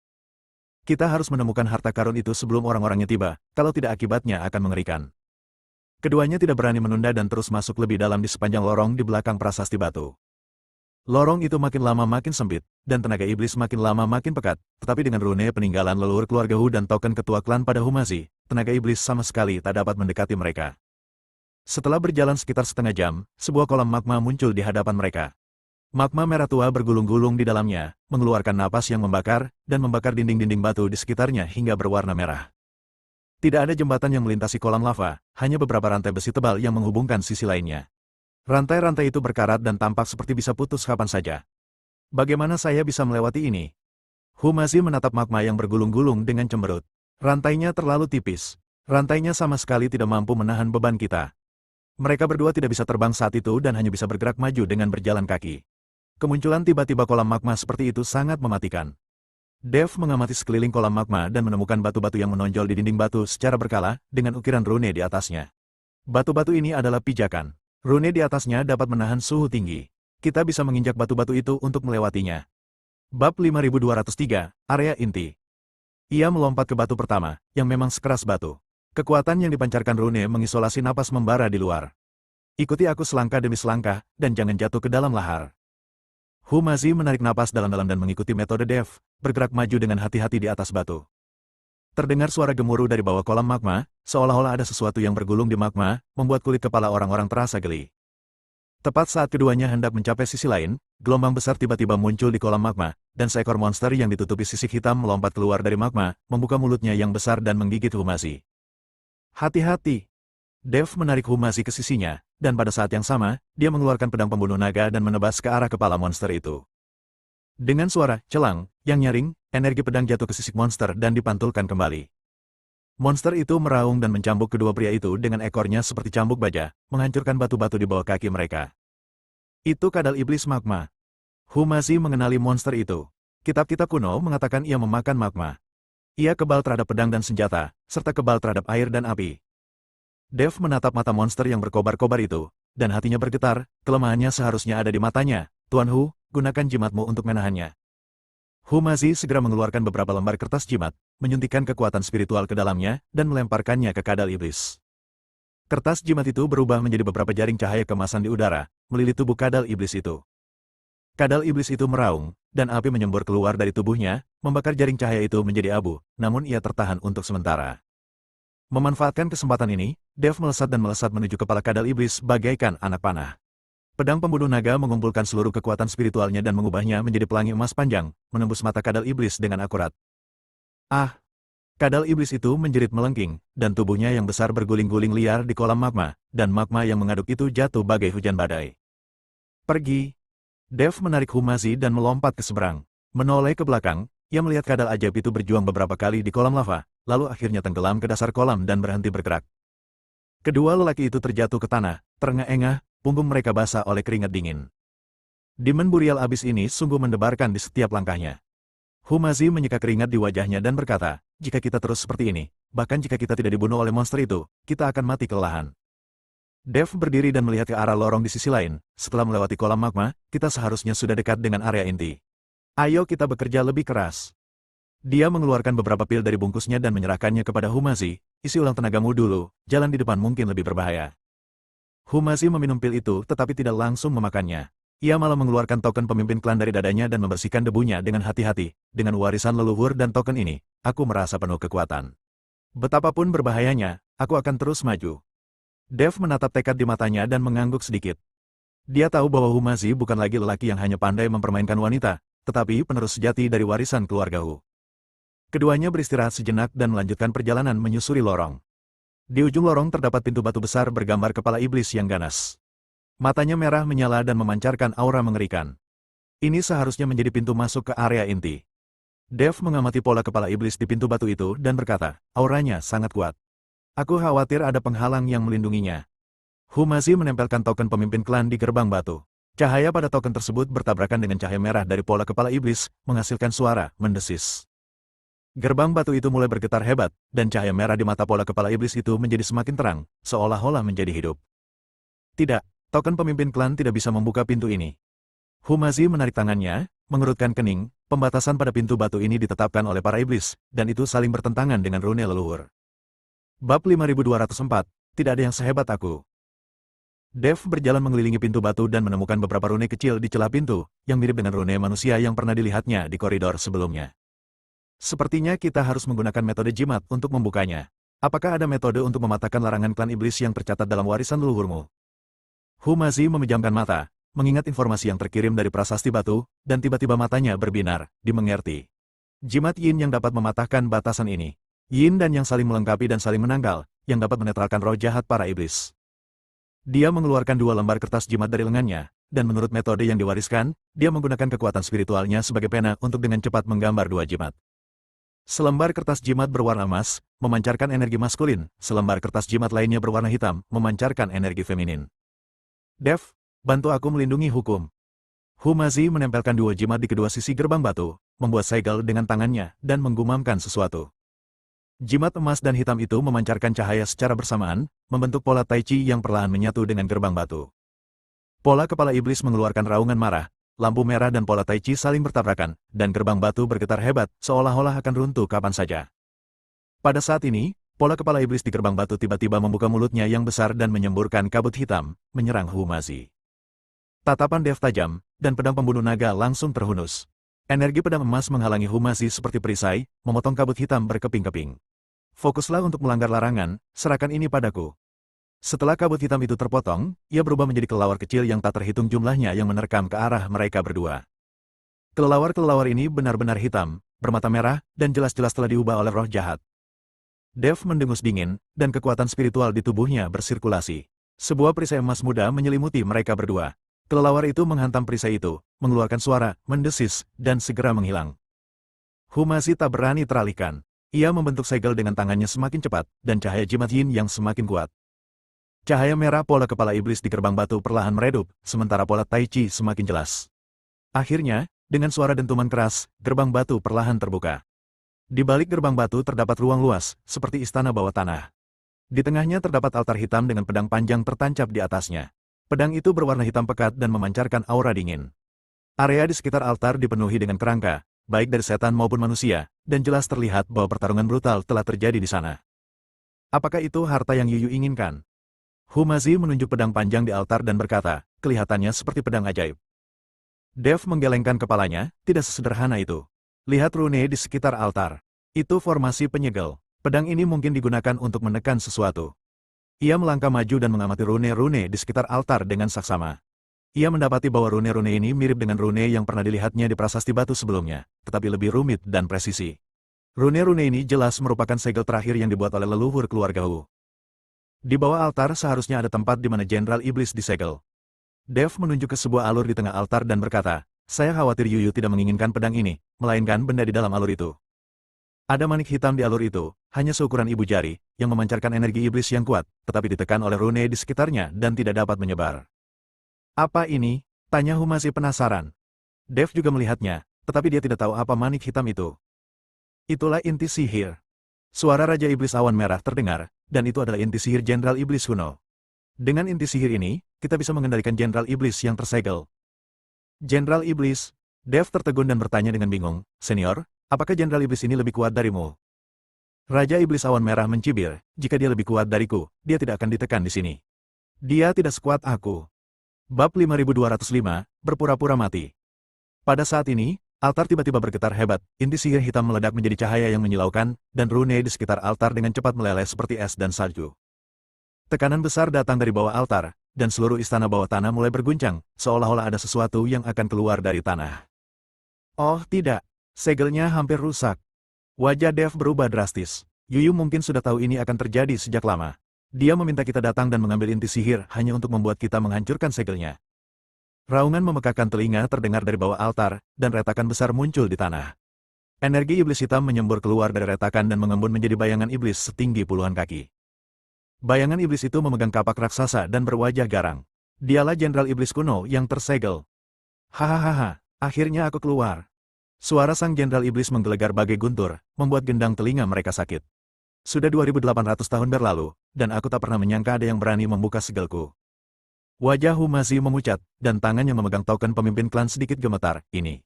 Kita harus menemukan harta karun itu sebelum orang-orangnya tiba, kalau tidak akibatnya akan mengerikan. Keduanya tidak berani menunda dan terus masuk lebih dalam di sepanjang lorong di belakang prasasti batu. Lorong itu makin lama makin sempit, dan tenaga iblis makin lama makin pekat, tetapi dengan rune peninggalan leluhur keluarga Hu dan token ketua klan pada Humazi, tenaga iblis sama sekali tak dapat mendekati mereka. Setelah berjalan sekitar setengah jam, sebuah kolam magma muncul di hadapan mereka. Magma merah tua bergulung-gulung di dalamnya, mengeluarkan napas yang membakar, dan membakar dinding-dinding batu di sekitarnya hingga berwarna merah. Tidak ada jembatan yang melintasi kolam lava, hanya beberapa rantai besi tebal yang menghubungkan sisi lainnya. Rantai-rantai itu berkarat dan tampak seperti bisa putus kapan saja. Bagaimana saya bisa melewati ini? Humazi menatap magma yang bergulung-gulung dengan cemberut. Rantainya terlalu tipis. Rantainya sama sekali tidak mampu menahan beban kita. Mereka berdua tidak bisa terbang saat itu dan hanya bisa bergerak maju dengan berjalan kaki. Kemunculan tiba-tiba kolam magma seperti itu sangat mematikan. Dev mengamati sekeliling kolam magma dan menemukan batu-batu yang menonjol di dinding batu secara berkala, dengan ukiran rune di atasnya. Batu-batu ini adalah pijakan. Rune di atasnya dapat menahan suhu tinggi. Kita bisa menginjak batu-batu itu untuk melewatinya. Bab 5203, Area Inti. Ia melompat ke batu pertama, yang memang sekeras batu. Kekuatan yang dipancarkan rune mengisolasi napas membara di luar. Ikuti aku selangkah demi selangkah, dan jangan jatuh ke dalam lahar. Humazi menarik napas dalam-dalam dan mengikuti metode Dev, bergerak maju dengan hati-hati di atas batu. Terdengar suara gemuruh dari bawah kolam magma, seolah-olah ada sesuatu yang bergulung di magma, membuat kulit kepala orang-orang terasa geli. Tepat saat keduanya hendak mencapai sisi lain, gelombang besar tiba-tiba muncul di kolam magma, dan seekor monster yang ditutupi sisik hitam melompat keluar dari magma, membuka mulutnya yang besar dan menggigit Humazi. Hati-hati! Dev menarik Humazi ke sisinya, dan pada saat yang sama, dia mengeluarkan pedang pembunuh naga dan menebas ke arah kepala monster itu. Dengan suara celang yang nyaring, energi pedang jatuh ke sisik monster dan dipantulkan kembali. Monster itu meraung dan mencambuk kedua pria itu dengan ekornya seperti cambuk baja, menghancurkan batu-batu di bawah kaki mereka. Itu kadal iblis magma. Humazi mengenali monster itu. Kitab-kitab kuno mengatakan ia memakan magma. Ia kebal terhadap pedang dan senjata, serta kebal terhadap air dan api. Dev menatap mata monster yang berkobar-kobar itu, dan hatinya bergetar, kelemahannya seharusnya ada di matanya. Tuan Hu, gunakan jimatmu untuk menahannya. Humazi segera mengeluarkan beberapa lembar kertas jimat, menyuntikkan kekuatan spiritual ke dalamnya, dan melemparkannya ke kadal iblis. Kertas jimat itu berubah menjadi beberapa jaring cahaya kemasan di udara, melilit tubuh kadal iblis itu. Kadal iblis itu meraung, dan api menyembur keluar dari tubuhnya, membakar jaring cahaya itu menjadi abu, namun ia tertahan untuk sementara. Memanfaatkan kesempatan ini, Dev melesat dan melesat menuju kepala kadal iblis bagaikan anak panah. Pedang pembunuh naga mengumpulkan seluruh kekuatan spiritualnya dan mengubahnya menjadi pelangi emas panjang, menembus mata kadal iblis dengan akurat. Ah! Kadal iblis itu menjerit melengking, dan tubuhnya yang besar berguling-guling liar di kolam magma, dan magma yang mengaduk itu jatuh bagai hujan badai. Pergi! Dev menarik Humazi dan melompat ke seberang. Menoleh ke belakang, ia melihat kadal ajaib itu berjuang beberapa kali di kolam lava, lalu akhirnya tenggelam ke dasar kolam dan berhenti bergerak. Kedua lelaki itu terjatuh ke tanah, terengah-engah, punggung mereka basah oleh keringat dingin. Demon Burial abis ini sungguh mendebarkan di setiap langkahnya. Humazi menyeka keringat di wajahnya dan berkata, jika kita terus seperti ini, bahkan jika kita tidak dibunuh oleh monster itu, kita akan mati kelelahan. Dev berdiri dan melihat ke arah lorong di sisi lain. Setelah melewati kolam magma, kita seharusnya sudah dekat dengan area inti. Ayo kita bekerja lebih keras. Dia mengeluarkan beberapa pil dari bungkusnya dan menyerahkannya kepada Humazi. Isi ulang tenagamu dulu, jalan di depan mungkin lebih berbahaya. Humazi meminum pil itu tetapi tidak langsung memakannya. Ia malah mengeluarkan token pemimpin klan dari dadanya dan membersihkan debunya dengan hati-hati. Dengan warisan leluhur dan token ini, aku merasa penuh kekuatan. Betapapun berbahayanya, aku akan terus maju. Dev menatap tekad di matanya dan mengangguk sedikit. Dia tahu bahwa Humazi bukan lagi lelaki yang hanya pandai mempermainkan wanita, tetapi penerus sejati dari warisan keluarga Hu. Keduanya beristirahat sejenak dan melanjutkan perjalanan menyusuri lorong. Di ujung lorong terdapat pintu batu besar bergambar kepala iblis yang ganas. Matanya merah menyala dan memancarkan aura mengerikan. Ini seharusnya menjadi pintu masuk ke area inti. Dev mengamati pola kepala iblis di pintu batu itu dan berkata, auranya sangat kuat. Aku khawatir ada penghalang yang melindunginya. Humazi menempelkan token pemimpin klan di gerbang batu. Cahaya pada token tersebut bertabrakan dengan cahaya merah dari pola kepala iblis, menghasilkan suara mendesis. Gerbang batu itu mulai bergetar hebat, dan cahaya merah di mata pola kepala iblis itu menjadi semakin terang, seolah-olah menjadi hidup. Tidak, token pemimpin klan tidak bisa membuka pintu ini. Humazi menarik tangannya, mengerutkan kening, pembatasan pada pintu batu ini ditetapkan oleh para iblis, dan itu saling bertentangan dengan rune leluhur. Bab 5204, tidak ada yang sehebat aku. Dev berjalan mengelilingi pintu batu dan menemukan beberapa rune kecil di celah pintu, yang mirip dengan rune manusia yang pernah dilihatnya di koridor sebelumnya. Sepertinya kita harus menggunakan metode jimat untuk membukanya. Apakah ada metode untuk mematahkan larangan klan iblis yang tercatat dalam warisan leluhurmu? Humazi memejamkan mata, mengingat informasi yang terkirim dari prasasti batu, dan tiba-tiba matanya berbinar, dimengerti. Jimat Yin yang dapat mematahkan batasan ini. Yin dan yang saling melengkapi dan saling menangkal, yang dapat menetralkan roh jahat para iblis. Dia mengeluarkan 2 lembar kertas jimat dari lengannya, dan menurut metode yang diwariskan, dia menggunakan kekuatan spiritualnya sebagai pena untuk dengan cepat menggambar 2 jimat. Selembar kertas jimat berwarna emas, memancarkan energi maskulin, selembar kertas jimat lainnya berwarna hitam, memancarkan energi feminin. Dev, bantu aku melindungi hukum. Humazi menempelkan 2 jimat di kedua sisi gerbang batu, membuat segel dengan tangannya, dan menggumamkan sesuatu. Jimat emas dan hitam itu memancarkan cahaya secara bersamaan, membentuk pola Tai Chi yang perlahan menyatu dengan gerbang batu. Pola kepala iblis mengeluarkan raungan marah, lampu merah dan pola Tai Chi saling bertabrakan, dan gerbang batu bergetar hebat, seolah-olah akan runtuh kapan saja. Pada saat ini, pola kepala iblis di gerbang batu tiba-tiba membuka mulutnya yang besar dan menyemburkan kabut hitam, menyerang Humazi. Tatapan Dev tajam, dan pedang pembunuh naga langsung terhunus. Energi pedang emas menghalangi Humazi seperti perisai, memotong kabut hitam berkeping-keping. Fokuslah untuk melanggar larangan, serahkan ini padaku. Setelah kabut hitam itu terpotong, ia berubah menjadi kelelawar kecil yang tak terhitung jumlahnya yang menerkam ke arah mereka berdua. Kelelawar-kelelawar ini benar-benar hitam, bermata merah, dan jelas-jelas telah diubah oleh roh jahat. Dev mendengus dingin, dan kekuatan spiritual di tubuhnya bersirkulasi. Sebuah perisai emas muda menyelimuti mereka berdua. Kelelawar itu menghantam perisai itu, mengeluarkan suara, mendesis, dan segera menghilang. Humazi tak berani teralihkan. Ia membentuk segel dengan tangannya semakin cepat, dan cahaya jimat Yin yang semakin kuat. Cahaya merah pola kepala iblis di gerbang batu perlahan meredup, sementara pola Tai Chi semakin jelas. Akhirnya, dengan suara dentuman keras, gerbang batu perlahan terbuka. Di balik gerbang batu terdapat ruang luas, seperti istana bawah tanah. Di tengahnya terdapat altar hitam dengan pedang panjang tertancap di atasnya. Pedang itu berwarna hitam pekat dan memancarkan aura dingin. Area di sekitar altar dipenuhi dengan kerangka, baik dari setan maupun manusia, dan jelas terlihat bahwa pertarungan brutal telah terjadi di sana. Apakah itu harta yang Yuyu inginkan? Humazi menunjuk pedang panjang di altar dan berkata, kelihatannya seperti pedang ajaib. Dev menggelengkan kepalanya, tidak sesederhana itu. Lihat rune di sekitar altar. Itu formasi penyegel. Pedang ini mungkin digunakan untuk menekan sesuatu. Ia melangkah maju dan mengamati rune-rune di sekitar altar dengan saksama. Ia mendapati bahwa rune-rune ini mirip dengan rune yang pernah dilihatnya di prasasti batu sebelumnya, tetapi lebih rumit dan presisi. Rune-rune ini jelas merupakan segel terakhir yang dibuat oleh leluhur keluarga Wu. Di bawah altar seharusnya ada tempat di mana Jenderal Iblis disegel. Dev menunjuk ke sebuah alur di tengah altar dan berkata, saya khawatir Yuyu tidak menginginkan pedang ini, melainkan benda di dalam alur itu. Ada manik hitam di alur itu, hanya seukuran ibu jari, yang memancarkan energi iblis yang kuat, tetapi ditekan oleh rune di sekitarnya dan tidak dapat menyebar. Apa ini? Tanya Humazi penasaran. Dev juga melihatnya, tetapi dia tidak tahu apa manik hitam itu. Itulah inti sihir. Suara Raja Iblis Awan Merah terdengar, dan itu adalah inti sihir Jenderal Iblis kuno. Dengan inti sihir ini, kita bisa mengendalikan Jenderal Iblis yang tersegel. Jenderal Iblis? Dev tertegun dan bertanya dengan bingung, Senior, apakah Jenderal Iblis ini lebih kuat darimu? Raja Iblis Awan Merah mencibir, jika dia lebih kuat dariku, dia tidak akan ditekan di sini. Dia tidak sekuat aku. Bab 5205, berpura-pura mati. Pada saat ini, altar tiba-tiba bergetar hebat, inti sihir hitam meledak menjadi cahaya yang menyilaukan, dan rune di sekitar altar dengan cepat meleleh seperti es dan salju. Tekanan besar datang dari bawah altar, dan seluruh istana bawah tanah mulai berguncang, seolah-olah ada sesuatu yang akan keluar dari tanah. Oh tidak, segelnya hampir rusak. Wajah Dev berubah drastis. Yuyu mungkin sudah tahu ini akan terjadi sejak lama. Dia meminta kita datang dan mengambil inti sihir hanya untuk membuat kita menghancurkan segelnya. Raungan memekakkan telinga terdengar dari bawah altar, dan retakan besar muncul di tanah. Energi iblis hitam menyembur keluar dari retakan dan mengembun menjadi bayangan iblis setinggi puluhan kaki. Bayangan iblis itu memegang kapak raksasa dan berwajah garang. Dialah Jenderal Iblis kuno yang tersegel. Hahaha, akhirnya aku keluar. Suara sang Jenderal Iblis menggelegar bagai guntur, membuat gendang telinga mereka sakit. Sudah 2800 tahun berlalu, dan aku tak pernah menyangka ada yang berani membuka segelku. Wajah Humazi memucat, dan tangannya memegang token pemimpin klan sedikit gemetar, ini.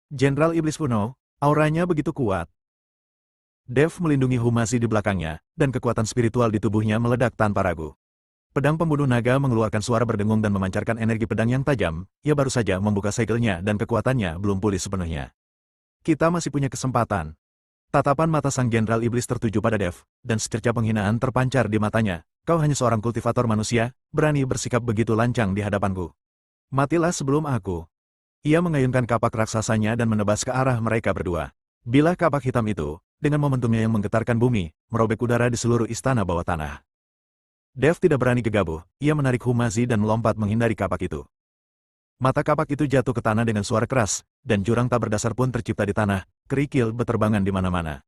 Jenderal Iblis kuno, auranya begitu kuat. Dev melindungi Humazi di belakangnya, dan kekuatan spiritual di tubuhnya meledak tanpa ragu. Pedang pembunuh naga mengeluarkan suara berdengung dan memancarkan energi pedang yang tajam, ia baru saja membuka segelnya dan kekuatannya belum pulih sepenuhnya. Kita masih punya kesempatan. Tatapan mata sang Jenderal Iblis tertuju pada Dev, dan secerca penghinaan terpancar di matanya. Kau hanya seorang kultivator manusia, berani bersikap begitu lancang di hadapanku. Matilah sebelum aku. Ia mengayunkan kapak raksasanya dan menebas ke arah mereka berdua. Bilah kapak hitam itu, dengan momentumnya yang menggetarkan bumi, merobek udara di seluruh istana bawah tanah. Dev tidak berani gegabah, ia menarik Humazi dan melompat menghindari kapak itu. Mata kapak itu jatuh ke tanah dengan suara keras, dan jurang tak berdasar pun tercipta di tanah, kerikil beterbangan di mana-mana.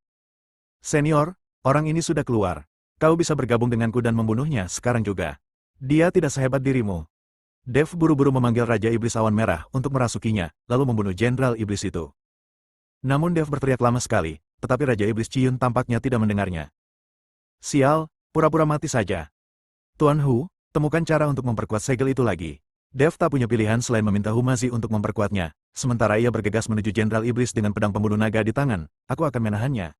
Senior, orang ini sudah keluar. Kau bisa bergabung denganku dan membunuhnya sekarang juga. Dia tidak sehebat dirimu. Dev buru-buru memanggil Raja Iblis Awan Merah untuk merasukinya, lalu membunuh Jenderal Iblis itu. Namun Dev berteriak lama sekali, tetapi Raja Iblis Ciyun tampaknya tidak mendengarnya. Sial, pura-pura mati saja. Tuan Hu, temukan cara untuk memperkuat segel itu lagi. Dev tak punya pilihan selain meminta Humazi untuk memperkuatnya, sementara ia bergegas menuju Jenderal Iblis dengan pedang pembunuh naga di tangan. Aku akan menahannya.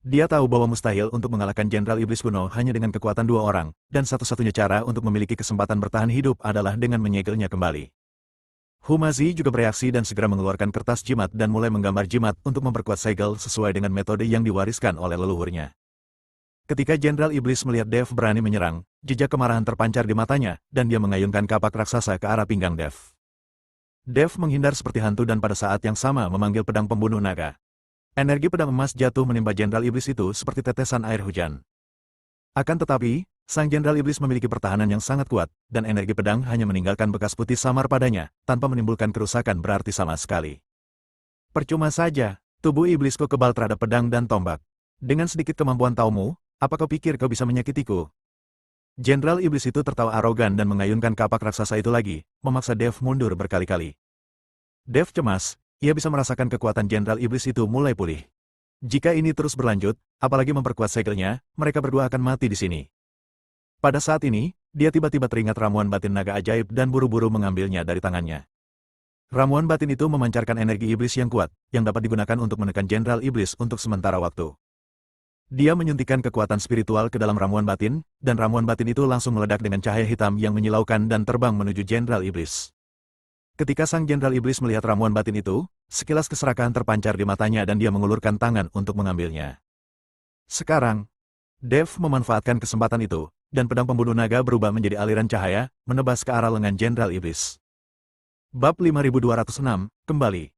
Dia tahu bahwa mustahil untuk mengalahkan Jenderal Iblis kuno hanya dengan kekuatan dua orang, dan satu-satunya cara untuk memiliki kesempatan bertahan hidup adalah dengan menyegelnya kembali. Humazi juga bereaksi dan segera mengeluarkan kertas jimat dan mulai menggambar jimat untuk memperkuat segel sesuai dengan metode yang diwariskan oleh leluhurnya. Ketika Jenderal Iblis melihat Dev berani menyerang, jejak kemarahan terpancar di matanya, dan dia mengayunkan kapak raksasa ke arah pinggang Dev. Dev menghindar seperti hantu dan pada saat yang sama memanggil pedang pembunuh naga. Energi pedang emas jatuh menimpa Jenderal Iblis itu seperti tetesan air hujan. Akan tetapi, sang Jenderal Iblis memiliki pertahanan yang sangat kuat, dan energi pedang hanya meninggalkan bekas putih samar padanya, tanpa menimbulkan kerusakan berarti sama sekali. Percuma saja, tubuh iblisku kebal terhadap pedang dan tombak. Dengan sedikit kemampuan taumu, apa kau pikir kau bisa menyakitiku? Jenderal Iblis itu tertawa arogan dan mengayunkan kapak raksasa itu lagi, memaksa Dev mundur berkali-kali. Dev cemas. Ia bisa merasakan kekuatan Jenderal Iblis itu mulai pulih. Jika ini terus berlanjut, apalagi memperkuat segelnya, mereka berdua akan mati di sini. Pada saat ini, dia tiba-tiba teringat ramuan batin naga ajaib dan buru-buru mengambilnya dari tangannya. Ramuan batin itu memancarkan energi iblis yang kuat, yang dapat digunakan untuk menekan Jenderal Iblis untuk sementara waktu. Dia menyuntikkan kekuatan spiritual ke dalam ramuan batin, dan ramuan batin itu langsung meledak dengan cahaya hitam yang menyilaukan dan terbang menuju Jenderal Iblis. Ketika sang Jenderal Iblis melihat ramuan batin itu, sekilas keserakahan terpancar di matanya dan dia mengulurkan tangan untuk mengambilnya. Sekarang, Dev memanfaatkan kesempatan itu, dan pedang pembunuh naga berubah menjadi aliran cahaya, menebas ke arah lengan Jenderal Iblis. Bab 5206, kembali.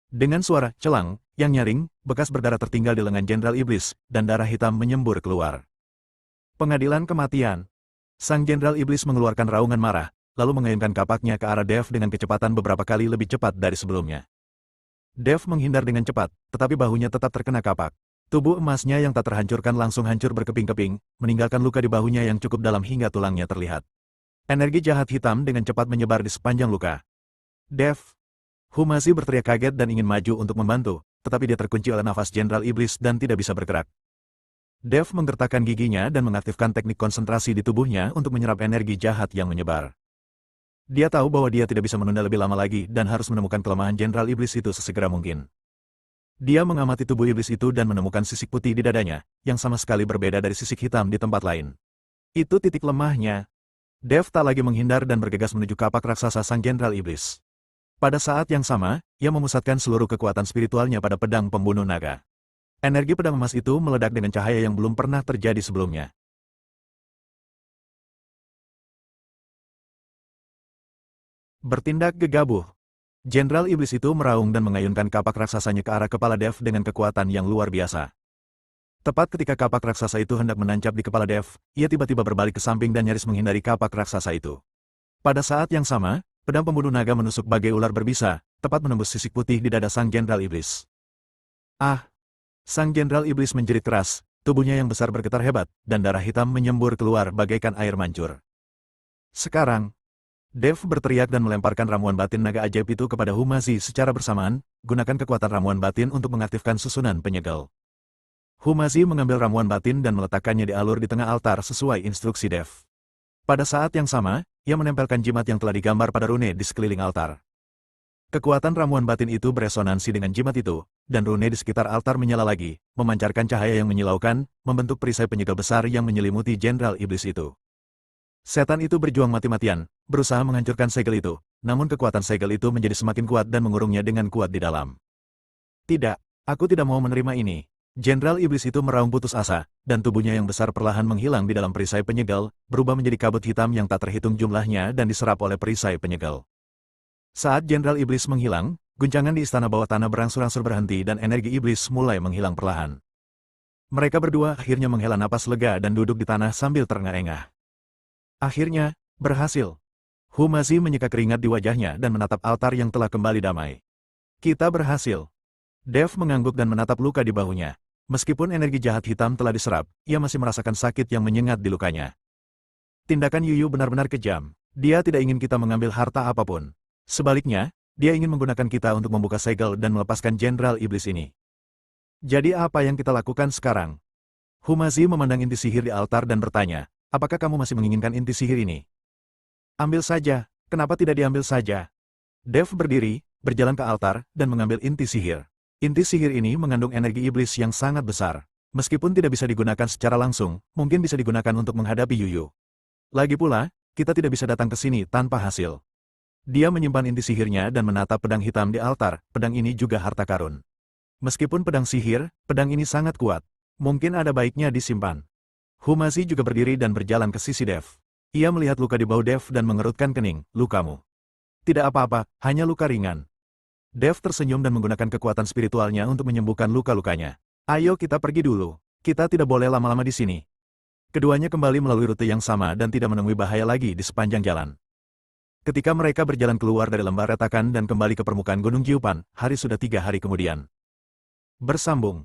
Dengan suara celang yang nyaring, bekas berdarah tertinggal di lengan Jenderal Iblis, dan darah hitam menyembur keluar. Pengadilan kematian. Sang Jenderal Iblis mengeluarkan raungan marah, lalu mengayunkan kapaknya ke arah Dev dengan kecepatan beberapa kali lebih cepat dari sebelumnya. Dev menghindar dengan cepat, tetapi bahunya tetap terkena kapak. Tubuh emasnya yang tak terhancurkan langsung hancur berkeping-keping, meninggalkan luka di bahunya yang cukup dalam hingga tulangnya terlihat. Energi jahat hitam dengan cepat menyebar di sepanjang luka. Dev! Humazi berteriak kaget dan ingin maju untuk membantu, tetapi dia terkunci oleh nafas Jenderal Iblis dan tidak bisa bergerak. Dev menggertakkan giginya dan mengaktifkan teknik konsentrasi di tubuhnya untuk menyerap energi jahat yang menyebar. Dia tahu bahwa dia tidak bisa menunda lebih lama lagi dan harus menemukan kelemahan Jenderal Iblis itu sesegera mungkin. Dia mengamati tubuh iblis itu dan menemukan sisik putih di dadanya, yang sama sekali berbeda dari sisik hitam di tempat lain. Itu titik lemahnya. Dev tak lagi menghindar dan bergegas menuju kapak raksasa sang Jenderal Iblis. Pada saat yang sama, ia memusatkan seluruh kekuatan spiritualnya pada pedang pembunuh naga. Energi pedang emas itu meledak dengan cahaya yang belum pernah terjadi sebelumnya. Bertindak gegabah. Jenderal Iblis itu meraung dan mengayunkan kapak raksasanya ke arah kepala Dev dengan kekuatan yang luar biasa. Tepat ketika kapak raksasa itu hendak menancap di kepala Dev, ia tiba-tiba berbalik ke samping dan nyaris menghindari kapak raksasa itu. Pada saat yang sama, pedang pembunuh naga menusuk bagai ular berbisa, tepat menembus sisik putih di dada sang Jenderal Iblis. Ah! Sang Jenderal Iblis menjerit keras, tubuhnya yang besar bergetar hebat, dan darah hitam menyembur keluar bagaikan air mancur. Sekarang, Dev berteriak dan melemparkan ramuan batin naga ajaib itu kepada Humazi secara bersamaan, gunakan kekuatan ramuan batin untuk mengaktifkan susunan penyegel. Humazi mengambil ramuan batin dan meletakkannya di alur di tengah altar sesuai instruksi Dev. Pada saat yang sama, ia menempelkan jimat yang telah digambar pada rune di sekeliling altar. Kekuatan ramuan batin itu beresonansi dengan jimat itu, dan rune di sekitar altar menyala lagi, memancarkan cahaya yang menyilaukan, membentuk perisai penyegel besar yang menyelimuti Jenderal Iblis itu. Setan itu berjuang mati-matian, berusaha menghancurkan segel itu, namun kekuatan segel itu menjadi semakin kuat dan mengurungnya dengan kuat di dalam. Tidak, aku tidak mau menerima ini. Jenderal Iblis itu meraung putus asa, dan tubuhnya yang besar perlahan menghilang di dalam perisai penyegel, berubah menjadi kabut hitam yang tak terhitung jumlahnya dan diserap oleh perisai penyegel. Saat Jenderal Iblis menghilang, guncangan di istana bawah tanah berangsur-angsur berhenti dan energi iblis mulai menghilang perlahan. Mereka berdua akhirnya menghela napas lega dan duduk di tanah sambil terengah-engah. Akhirnya, berhasil. Humazi menyeka keringat di wajahnya dan menatap altar yang telah kembali damai. Kita berhasil. Dev mengangguk dan menatap luka di bahunya. Meskipun energi jahat hitam telah diserap, ia masih merasakan sakit yang menyengat di lukanya. Tindakan Yuyu benar-benar kejam. Dia tidak ingin kita mengambil harta apapun. Sebaliknya, dia ingin menggunakan kita untuk membuka segel dan melepaskan Jenderal Iblis ini. Jadi apa yang kita lakukan sekarang? Humazi memandang inti sihir di altar dan bertanya, apakah kamu masih menginginkan inti sihir ini? Ambil saja, kenapa tidak diambil saja? Dev berdiri, berjalan ke altar, dan mengambil inti sihir. Inti sihir ini mengandung energi iblis yang sangat besar. Meskipun tidak bisa digunakan secara langsung, mungkin bisa digunakan untuk menghadapi Yuyu. Lagi pula, kita tidak bisa datang ke sini tanpa hasil. Dia menyimpan inti sihirnya dan menatap pedang hitam di altar, pedang ini juga harta karun. Meskipun pedang sihir, pedang ini sangat kuat. Mungkin ada baiknya disimpan. Humazi juga berdiri dan berjalan ke sisi Dev. Ia melihat luka di bahu Dev dan mengerutkan kening, lukamu. Tidak apa-apa, hanya luka ringan. Dev tersenyum dan menggunakan kekuatan spiritualnya untuk menyembuhkan luka-lukanya. Ayo kita pergi dulu. Kita tidak boleh lama-lama di sini. Keduanya kembali melalui rute yang sama dan tidak menemui bahaya lagi di sepanjang jalan. Ketika mereka berjalan keluar dari lembah retakan dan kembali ke permukaan Gunung Jiupan, hari sudah 3 hari kemudian. Bersambung.